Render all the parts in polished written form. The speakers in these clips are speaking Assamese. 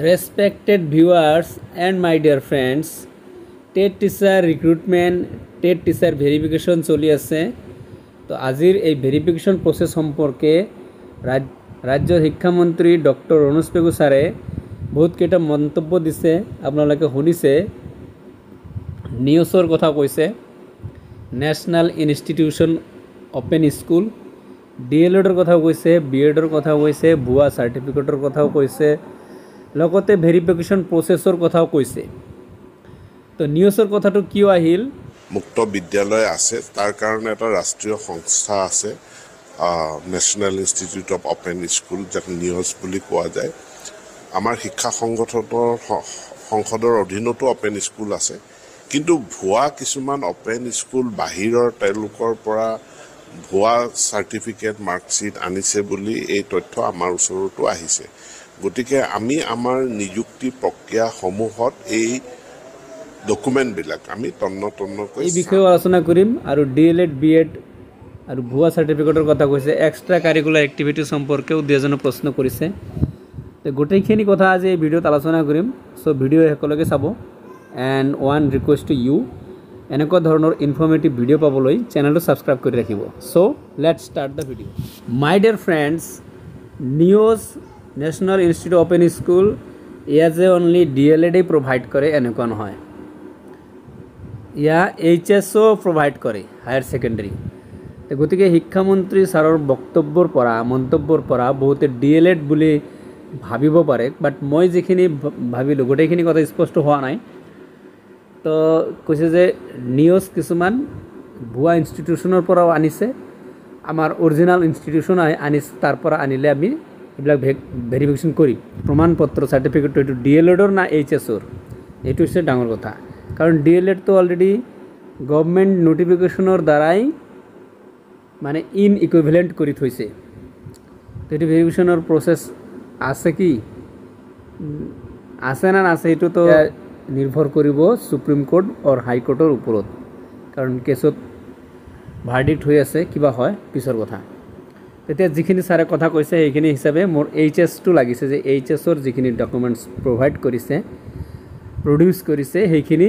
Respected viewers and my dear friends, TET teacher recruitment TET teacher verification চলি আছে। তো আজির এই ভেরিফিকেশন প্রসেস সম্পর্কে রাজ্য শিক্ষামন্ত্রী ডক্টর রনোজ পেগু স্যারে বহুত কেইটা মন্তব্য দিছে। আপোনালোকে শুনিছে, নিউজৰ কথা কৈছে, ন্যাশনাল ইনষ্টিটিউশন ওপেন স্কুল, ডিএলএডৰ কথাও কৈছে, বিএডৰ কথাও কৈছে, ভুয়া সাৰ্টিফিকেটৰ কথাও কৈছে, লগতে ভেৰিফিকেশন প্ৰসেসৰ কথাও কৈছে। তো নিউজৰ কথাটো কিয় আহিল? মুক্ত বিদ্যালয় আছে, তাৰ কাৰণে এটা ৰাষ্ট্ৰীয় সংস্থা আছে, national institute of open school, যাক নিউজ বুলি কোৱা যায়। আমাৰ শিক্ষা সংসদৰ অধীনতো অপেন স্কুল আছে, কিন্তু ভুৱা কিছুমান অপেন স্কুল বাহিৰৰ তেওঁলোকৰ পৰা ভুৱা চাৰ্টিফিকেট মাৰ্কশ্বিট আনিছে বুলি এই তথ্য আমাৰ ওচৰতো আহিছে। গতিকে আমি আমাৰ নিযুক্তি প্ৰক্ৰিয়াসমূহত এই ডকুমেণ্টবিলাক আমি তন্নকৈ এই বিষয়ে আলোচনা কৰিম। আৰু ডিএলএড বিএড আৰু ভুৱা চাৰ্টিফিকেটৰ কথা কৈছে, এক্সট্ৰা কাৰিকুলাৰ এক্টিভিটি সম্পৰ্কেও দুজনে প্ৰশ্ন কৰিছে। তো গোটেইখিনি কথা আজি এই ভিডিঅ'ত আলোচনা কৰিম। চ' ভিডিঅ' একেলগে চাব। And one request to you, এনেকুৱা ধৰণৰ ইনফৰ্মেটিভ ভিডিঅ' পাবলৈ চেনেলটো ছাবস্ক্ৰাইব কৰি ৰাখিব। So' let's start the video'. My dear friends, NIOS national institute open school এয়া যে অনলি ডিএলএডেই প্ৰভাইড কৰে এনেকুৱা নহয়, ইয়া এইচএছও প্ৰভাইড কৰে, হায়াৰ ছেকেণ্ডেৰী। গতিকে শিক্ষামন্ত্ৰী ছাৰৰ মন্তব্যৰ পৰা বহুতে ডিএলএড বুলি ভাবিব পাৰে, বাট মই যিখিনি ভাবিলোঁ গোটেইখিনি কথা স্পষ্ট হোৱা নাই। তো কৈছে যে নিউজ কিছুমান ভুৱা ইনষ্টিটিউশ্যনৰ পৰাও আনিছে, আমাৰ অৰিজিনেল ইনষ্টিটিউশ্যন আনিছে, তাৰ পৰা আনিলে আমি এইবিলাক ভেৰিফিকেশ্যন কৰিম। প্ৰমাণপত্ৰ চাৰ্টিফিকেটটো এইটো ডিএলএডৰ না এইচএছৰ, এইটো হৈছে ডাঙৰ কথা। কাৰণ ডিএলএডটো অলৰেডি গভৰ্ণমেণ্ট নটিফিকেশ্যনৰ দ্বাৰাই মানে ইকুইভেলেণ্ট কৰি থৈছে। তো এইটো ভেৰিফিকেশ্যনৰ প্ৰচেছ আছে কি আছে না নাছে, এইটোতো নিৰ্ভৰ কৰিব সুপ্ৰিম কোৰ্ট আৰু হাইকোৰ্টৰ ওপৰত, কাৰণ কেছত ভাৰ্ডিক্ট হৈ আছে, কিবা হয় পিছৰ কথা। তেতিয়া যিখিনি ছাৰে কথা কৈছে সেইখিনি হিচাপে মোৰ এইচএছটো লাগিছে, যে এইচএছৰ যিখিনি ডকুমেণ্টছ প্ৰডিউচ কৰিছে সেইখিনি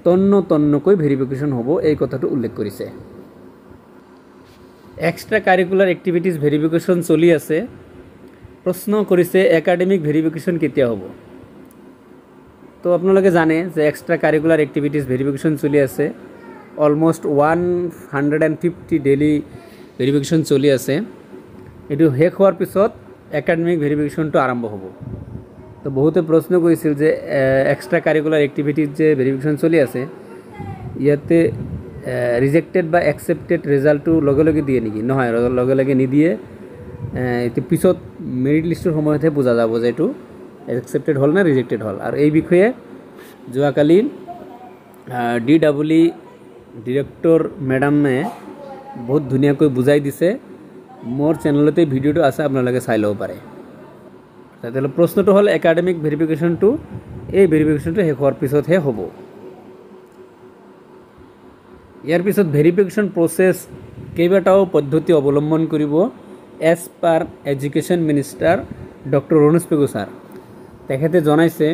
তন্নকৈ ভেৰিফিকেশ্যন হ'ব, এই কথাটো উল্লেখ কৰিছে। এক্সট্ৰা কাৰিকুলাৰ এক্টিভিটিজ ভেৰিফিকেশ্যন চলি আছে। প্ৰশ্ন কৰিছে একাডেমিক ভেৰিফিকেশ্যন কেতিয়া হ'ব? তো আপোনালোকে জানে যে এক্সট্ৰা কাৰিকুলাৰ এক্টিভিটিজ ভেৰিফিকেশ্যন চলি আছে। অলমষ্ট 150 ডেইলি ভেৰিফিকেশ্যন চলি আছে। এইটো শেষ হোৱাৰ পিছত একাডেমিক ভেৰিফিকেশ্যনটো আৰম্ভ হ'ব। তো বহুতে প্ৰশ্ন কৰিছিল যে এক্সট্ৰা কাৰিকুলাৰ এক্টিভিটিজ যে ভেৰিফিকেশ্যন চলি আছে, ইয়াতে ৰিজেক্টেড বা একচেপ্টেড ৰিজাল্টটো লগে লগে দিয়ে নেকি? নহয়, লগে লগে নিদিয়ে। এইটো পিছত মেৰিট লিষ্টৰ সময়তহে বুজা যাব যে এইটো একচেপ্টেড হ'ল নে ৰিজেক্টেড হ'ল। আৰু এই বিষয়ে যোৱাকালি DEE ডিৰেক্টৰ মেডামে বহুত ধুনীয়াকৈ বুজাই দিছে। মোৰ চেনেলতে ভিডিঅ'টো আছে, আপোনালোকে চাই ল'ব পাৰে। তেতিয়াহ'লে প্ৰশ্নটো হ'ল একাডেমিক ভেৰিফিকেশ্যনটো, এই ভেৰিফিকেশ্যনটো শেষ হোৱাৰ পিছতহে হ'ব। ইয়াৰ পিছত ভেৰিফিকেশ্যন প্ৰচেছ কেইবাটাও পদ্ধতি অৱলম্বন কৰিব as per education minister doctor Ranoj Pegu sir. তেখেতে জনাইছে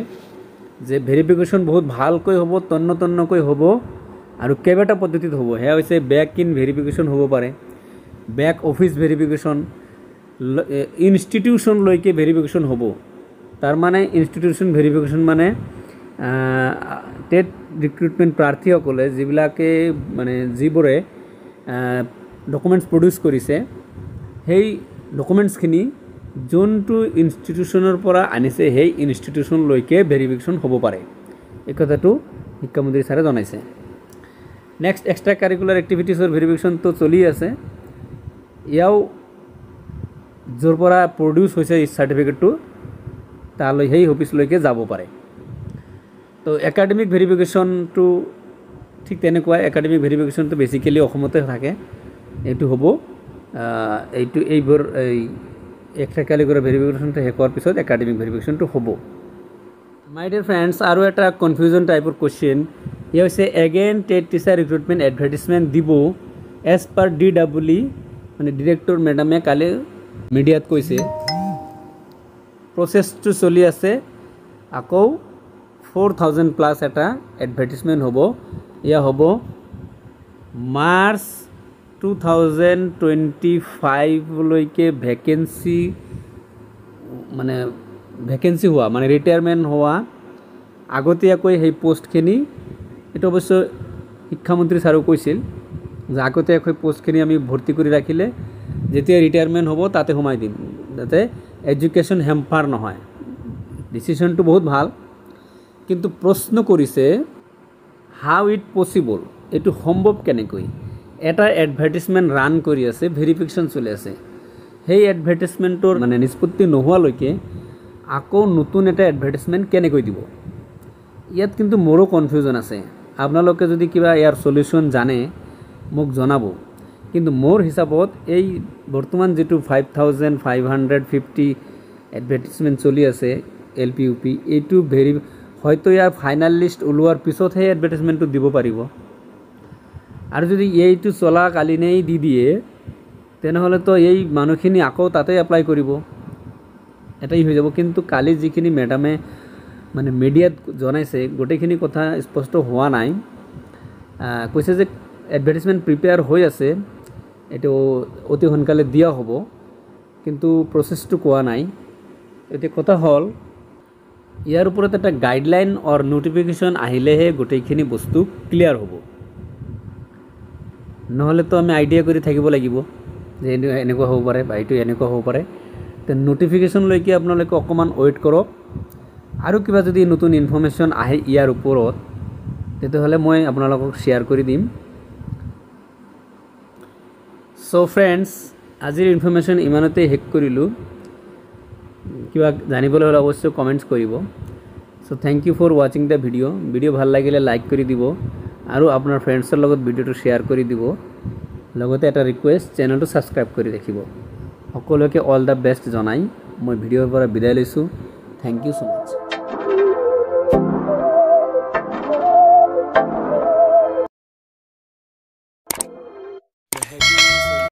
যে ভেৰিফিকেশ্যন বহুত ভালকৈ হ'ব, তন্নকৈ হ'ব, আৰু কেইবাটা পদ্ধতিত হ'ব। সেয়া হৈছে বেক ইন ভেৰিফিকেশ্যন হ'ব পাৰে, বেক অফিচ ভেৰিফিকেশ্যন, ইনষ্টিটিউশ্যনলৈকে ভেৰিফিকেশ্যন হ'ব। তাৰমানে ইনষ্টিটিউশ্যন ভেৰিফিকেশ্যন মানে টেট ৰিক্ৰুটমেণ্ট প্ৰাৰ্থীসকলে যিবোৰে ডকুমেণ্টছ প্ৰডিউচ কৰিছে, সেই ডকুমেণ্টছখিনি যোনটো ইনষ্টিটিউশ্যনৰ পৰা আনিছে সেই ইনষ্টিটিউশ্যনলৈকে ভেৰিফিকেশ্যন হ'ব পাৰে। এই কথাটো শিক্ষামন্ত্ৰী ছাৰে জনাইছে। নেক্সট এক্সট্ৰা কাৰিকুলাৰ এক্টিভিটিছৰ ভেৰিফিকেশ্যনটো চলি আছে। ইয়াও য'ৰ পৰা প্ৰডিউচ হৈছে এই চাৰ্টিফিকেটটো তালৈ সেই অফিচলৈকে যাব পাৰে। তো একাডেমিক ভেৰিফিকেশ্যনটো ঠিক তেনেকুৱাই। একাডেমিক ভেৰিফিকেশ্যনটো বেচিকেলি অসমতে থাকে। এইটো হ'ব, এইবোৰ এক্সট্ৰা কাৰিকুলাৰ ভেৰিফিকেশ্যনটো শেষ হোৱাৰ পিছত একাডেমিক ভেৰিফিকেশ্যনটো হ'ব। মাই ডিয়াৰ ফ্ৰেণ্ডছ, আৰু এটা কনফিউজন টাইপৰ কুৱেশ্যন, ইয়ে হৈছে again TET teacher recruitment advertisement দিব এজ পাৰ DEE, মানে ডিৰেক্টৰ মেডামে কালি মিডিয়াত কৈছে প্ৰচেছটো চলি আছে। আকৌ 4000 প্লাছ এটা এডভাৰ্টিজমেণ্ট হ'ব। এয়া হ'ব মাৰ্চ 2025লৈকে ভেকেঞ্চি হোৱা মানে ৰিটায়াৰমেণ্ট হোৱা আগতীয়াকৈ সেই পোষ্টখিনি, এইটো অৱশ্য শিক্ষামন্ত্ৰী ছাৰেও কৈছিল যে আগতীয়াকৈ পোষ্টখিনি আমি ভৰ্তি কৰি ৰাখিলে যেতিয়া ৰিটায়াৰমেণ্ট হ'ব তাতে সোমাই দিম, যাতে এডুকেশ্যন হেম্পাৰ নহয়। ডিচিশ্যনটো বহুত ভাল, কিন্তু প্ৰশ্ন কৰিছে হাউ ইট পচিবল, এইটো সম্ভৱ কেনেকৈ? এটা এডভাৰ্টিজমেণ্ট ৰান কৰি আছে, ভেৰিফিকেশ্যন চলি আছে, সেই এডভাৰ্টিজমেণ্টৰ মানে নিষ্পত্তি নোহোৱালৈকে আকৌ নতুন এটা এডভাৰ্টিজমেণ্ট কেনেকৈ দিব? ইয়াত কিন্তু মোৰো কনফিউজন আছে। আপোনালোকে যদি কিবা ইয়াৰ সলিউশ্যন জানে মোক জনাব। কিন্তু মোৰ হিচাপত এই বৰ্তমান যিটো 5550 এডভাৰ্টিজমেণ্ট চলি আছে LP UP, এইটো হয়তো ইয়াৰ ফাইনেল লিষ্ট ওলোৱাৰ পিছতহে এডভাৰ্টিজমেণ্টটো দিব পাৰিব। আৰু যদি এইটো চলাকালীনেই দি দিয়ে তেনেহ'লেতো এই মানুহখিনি আকৌ তাতে এপ্লাই কৰিব, এটাই হৈ যাব। কিন্তু কালি যিখিনি মেডামে মানে মিডিয়াত জনাইছে গোটেইখিনি কথা স্পষ্ট হোৱা নাই। কৈছে যে এডভাৰ্টিজমেণ্ট প্ৰিপেয়াৰ হৈ আছে, এইটো অতি সোনকালে দিয়া হ'ব, কিন্তু প্ৰচেছটো কোৱা নাই। এতিয়া কথা হ'ল ইয়াৰ ওপৰত এটা গাইডলাইন অৰ নটিফিকেশ্যন আহিলেহে গোটেইখিনি বস্তু ক্লিয়াৰ হ'ব। নহ'লেতো আমি আইডিয়া কৰি থাকিব লাগিব যে এইটো এনেকুৱা হ'ব পাৰে বা এইটো এনেকুৱা হ'ব পাৰে। তো নটিফিকেশ্যনলৈকে আপোনালোকে অকণমান ৱেইট কৰক। আৰু কিবা যদি নতুন ইনফৰ্মেশ্যন আহে ইয়াৰ ওপৰত তেতিয়াহ'লে মই আপোনালোকক শ্বেয়াৰ কৰি দিম। চ' ফ্ৰেণ্ডছ, আজিৰ ইনফৰ্মেশ্যন ইমানতে শেষ কৰিলোঁ। কিবা জানিবলৈ হ'লে অৱশ্যে কমেণ্টছ কৰিব। চ' থেংক ইউ ফৰ ৱাচিং দ্য ভিডিঅ' ভাল লাগিলে লাইক কৰি দিব আৰু আপোনাৰ ফ্ৰেণ্ডছৰ লগত ভিডিঅ'টো শ্বেয়াৰ কৰি দিব। লগতে এটা ৰিকুৱেষ্ট, চেনেলটো ছাবস্ক্ৰাইব কৰি ৰাখিব। সকলোকে অল দ্য বেষ্ট জনাই মই ভিডিঅ'ৰ পৰা বিদায় লৈছোঁ। Thank you so' much.